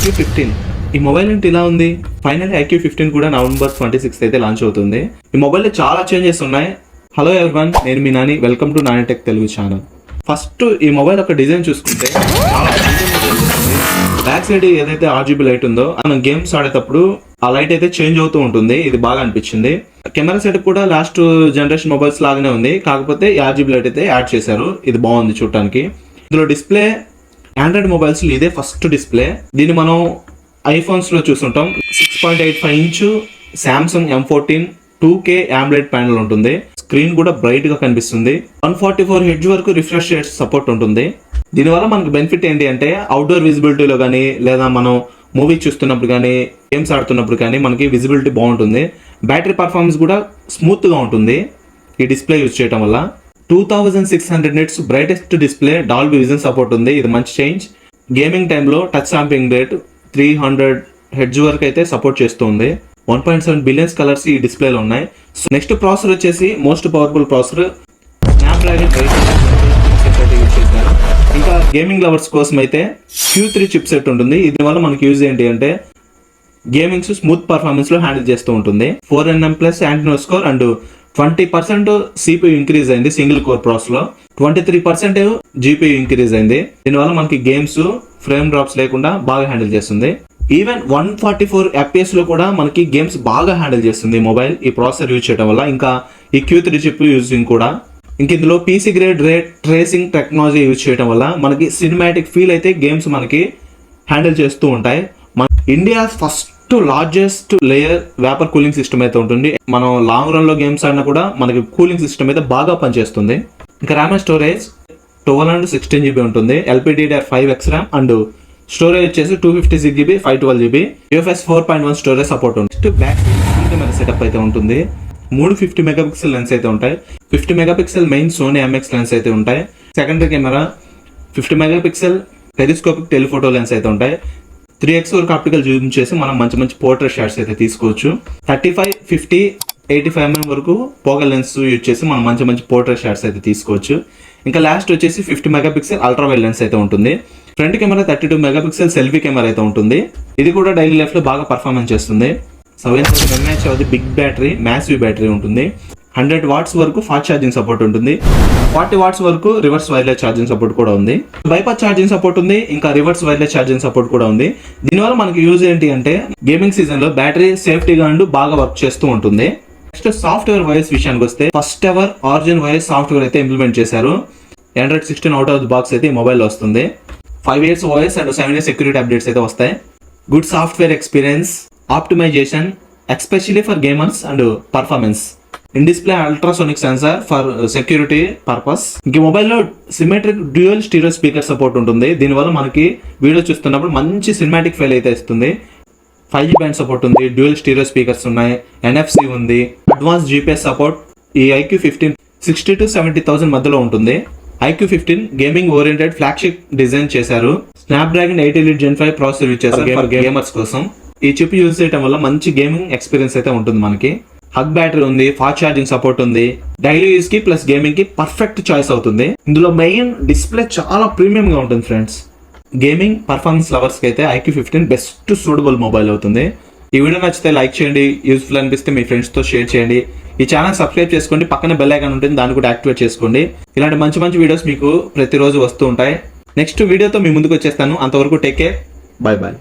iQOO 15. ఈ mobile ఏంటి ఇలా ఉంది? ఫైనల్లీ iQOO 15 కూడా నవంబర్ 26 అయితే లాంచ్ అవుతుంది. ఈ మొబైల్లో చాలా చేంజెస్ ఉన్నాయి. హలో ఎవరివన్, నేను మీ Nani. Welcome to Nani tech Telugu channel. First ఈ మొబైల్ ఒక డిజైన్ చూసుకుంటే చాలా బ్యాక్ సైడ్ ఏదైతే RGB లైట్ ఉందో మనం గేమ్స్ ఆడేటప్పుడు ఆ లైట్ అయితే చేంజ్ అవుతూ ఉంటుంది. ఇది బాగా అనిపించింది. కెమెరా సెటప్ కూడా లాస్ట్ జనరేషన్ మొబైల్స్ లాగానే ఉంది, కాకపోతే ఈ RGB లైట్ అయితే యాడ్ చేశారు. ఇది బాగుంది చూడటానికి. ఇందులో డిస్ప్లే ఆండ్రాయిడ్ మొబైల్స్ ఇదే ఫస్ట్ డిస్ప్లే. దీన్ని మనం ఐఫోన్స్ లో చూస్తుంటాం. 6.85 inch Samsung M14 2K AMOLED panel ఉంటుంది. స్క్రీన్ కూడా బ్రైట్ గా కనిపిస్తుంది. 144 హెర్ట్జ్ వరకు రిఫ్రెష్ రేట్ సపోర్ట్ ఉంటుంది. దీనివల్ల మనకు బెనిఫిట్ ఏంటి అంటే అవుట్డోర్ విజిబిలిటీలో కానీ లేదా మనం మూవీ చూస్తున్నప్పుడు కానీ గేమ్స్ ఆడుతున్నప్పుడు కానీ మనకి విజిబిలిటీ బాగుంటుంది. బ్యాటరీ పర్ఫార్మెన్స్ కూడా స్మూత్ గా ఉంటుంది ఈ డిస్ప్లే యూజ్ చేయడం వల్ల. 2600 nits brightest display, Dolby vision support ఉంది. ఇది మంచి చేంజ్. గేమింగ్ టైంలో టచ్ శాంపింగ్ రేట్ 300 హెర్ట్జ్ వరకు అయితే సపోర్ట్ చేస్తుంది. 1.7 బిలియన్స్ కలర్స్ ఈ డిస్ప్లేలో ఉన్నాయి. సో నెక్స్ట్ ప్రాసెసర్ వచ్చేసి most powerful processor Snapdragon 8 use చేశారు. ఇంకా గేమింగ్ లవర్స్ కోసం అయితే Q3 చిప్ సెట్ ఉంటుంది. ఇది వల్ల మనకి యూజ్ ఏంటి అంటే గేమింగ్స్ స్మూత్ పర్ఫార్మెన్స్ లో హ్యాండిల్ చేస్తూ ఉంటుంది. 4nm plus AnTuTu score and 20% CPU increase అయింది సింగిల్ కోర్ ప్రాసెస్ లో. 23% GPU ఇంక్రీజ్ అయింది. దీనివల్ల మనకి గేమ్స్ ఫ్రేమ్ డ్రాప్స్ లేకుండా బాగా హ్యాండిల్ చేస్తుంది. ఈవెన్ 144 FPS లో కూడా మనకి గేమ్స్ బాగా హ్యాండిల్ చేస్తుంది మొబైల్ ఈ ప్రాసెసర్ యూజ్ చేయడం వల్ల. ఇంకా ఈ Q3 చిప్ యూజింగ్ కూడా. ఇంక ఇందులో PC గ్రేడ్ రే ట్రేసింగ్ టెక్నాలజీ యూజ్ చేయడం వల్ల మనకి సినిమాటిక్ ఫీల్ అయితే గేమ్స్ మనకి హ్యాండిల్ చేస్తూ ఉంటాయి. India first largest layer vapour cooling system అయితే ఉంటుంది. మనం లాంగ్ రన్ లో గేమ్స్ ఆడినా కూడా మనకి కూలింగ్ సిస్టమ్ అయితే బాగా పనిచేస్తుంది. ఇంకా RAM and storage 12 and 16 GB ఉంటుంది. LPDDR5X ర్యామ్ అండ్ స్టోరేజ్ వచ్చేసి 256GB 512GB. UFS 4.1 storage support ఉంటుంది. బ్యాక్ కెమెరా సెటప్ అయితే ఉంటుంది. 3 50 మెగాపిక్సెల్ లెన్స్ అయితే ఉంటాయి. 50 megapixel main Sony MX lens అయితే ఉంటాయి. Secondary camera 50 megapixel telescopic telephoto lens అయితే ఉంటాయి. 3x వరకు ఆప్టికల్ జూమ్ చేసి మనం మంచి మంచి పోర్ట్రేట్ షాట్స్ అయితే తీసుకోవచ్చు. 35, 50, 85mm వరకు పోగల్ లెన్స్ యూజ్ చేసి మనం మంచి మంచి పోర్ట్రేట్ షాట్స్ అయితే తీసుకోవచ్చు. ఇంకా లాస్ట్ వచ్చేసి 50 మెగాపిక్సెల్ అల్ట్రా వైడ్ లెన్స్ అయితే ఉంటుంది. Front camera 32 megapixel selfie camera అయితే ఉంటుంది. ఇది కూడా డైలీ లైఫ్ లో బాగా పర్ఫార్మెన్స్ చేస్తుంది. 7000 mAh big battery, massive battery ఉంటుంది. 100 వాట్స్ వరకు ఫాస్ట్ ఛార్జింగ్ సపోర్ట్ ఉంటుంది. 40 వాట్స్ వరకు రివర్స్ వైర్లెస్ ఛార్జింగ్ సపోర్ట్ కూడా ఉంది. బైపాస్ ఛార్జింగ్ సపోర్ట్ ఉంది. ఇంకా రివర్స్ వైర్లెస్ ఛార్జింగ్ సపోర్ట్ కూడా ఉంది. దీనివల్ల మనకి యూజ్ ఏంటి అంటే గేమింగ్ సీజన్ లో బ్యాటరీ సేఫ్టీగా అండ్ బాగా వర్క్ చేస్తూ ఉంటుంది. నెక్స్ట్ సాఫ్ట్వేర్ వైరస్ విషయానికి వస్తే first ever origin virus software అయితే ఇంప్లిమెంట్ చేశారు. Android 16 out of the box అయితే ఈ మొబైల్ వస్తుంది. 5 years OS and 7 years security updates అయితే వస్తాయి. Good software experience, optimization especially for gamers and performance. In display ultrasonic sensor for security purpose. ఇంక మొబైల్లో symmetric dual stereo speaker support ఉంటుంది. దీనివల్ల మనకి వీడియో చూస్తున్నప్పుడు మంచి సినిమాటిక్ ఫీల్ అయితే ఇస్తుంది. 5G బ్యాండ్ సపోర్ట్ ఉంది. డ్యూయల్ స్టీరియో స్పీకర్స్ ఉన్నాయి. NFC ఉంది. Advance GPS support. ఈ iQOO 15 60,000 to 70,000 మధ్యలో ఉంటుంది. iQOO 15 gaming oriented flagship design చేశారు. Snapdragon 8 Elite Gen 5 processor use చేశారు గేమర్స్ కోసం. ఈ చిప్ యూజ్ చేయడం వల్ల మంచి గేమింగ్ ఎక్స్పీరియన్స్ అయితే ఉంటుంది మనకి. హగ్ బ్యాటరీ ఉంది. ఫాస్ట్ ఛార్జింగ్ సపోర్ట్ ఉంది. డైలీ యూజ్ కి ప్లస్ గేమింగ్ కి పర్ఫెక్ట్ చాయిస్ అవుతుంది. ఇందులో మెయిన్ డిస్ప్లే చాలా ప్రీమియం గా ఉంటుంది ఫ్రెండ్స్. గేమింగ్ పర్ఫార్మెన్స్ లవర్స్ కి అయితే iQOO 15 బెస్ట్ సూటబుల్ మొబైల్ అవుతుంది. ఈ వీడియో నచ్చితే లైక్ చేయండి. యూస్ఫుల్ అనిపిస్తే మీ ఫ్రెండ్స్ తో షేర్ చేయండి. ఈ ఛానల్ సబ్స్క్రైబ్ చేసుకోండి. పక్కన బెల్ ఐకాన్ ఉంటుంది, దాన్ని కూడా యాక్టివేట్ చేసుకోండి. ఇలాంటి మంచి మంచి వీడియోస్ మీకు ప్రతిరోజు వస్తూ ఉంటాయి. నెక్స్ట్ వీడియోతో మీ ముందుకు వచ్చేస్తాను. అంతవరకు టేక్ కేర్. Bye bye.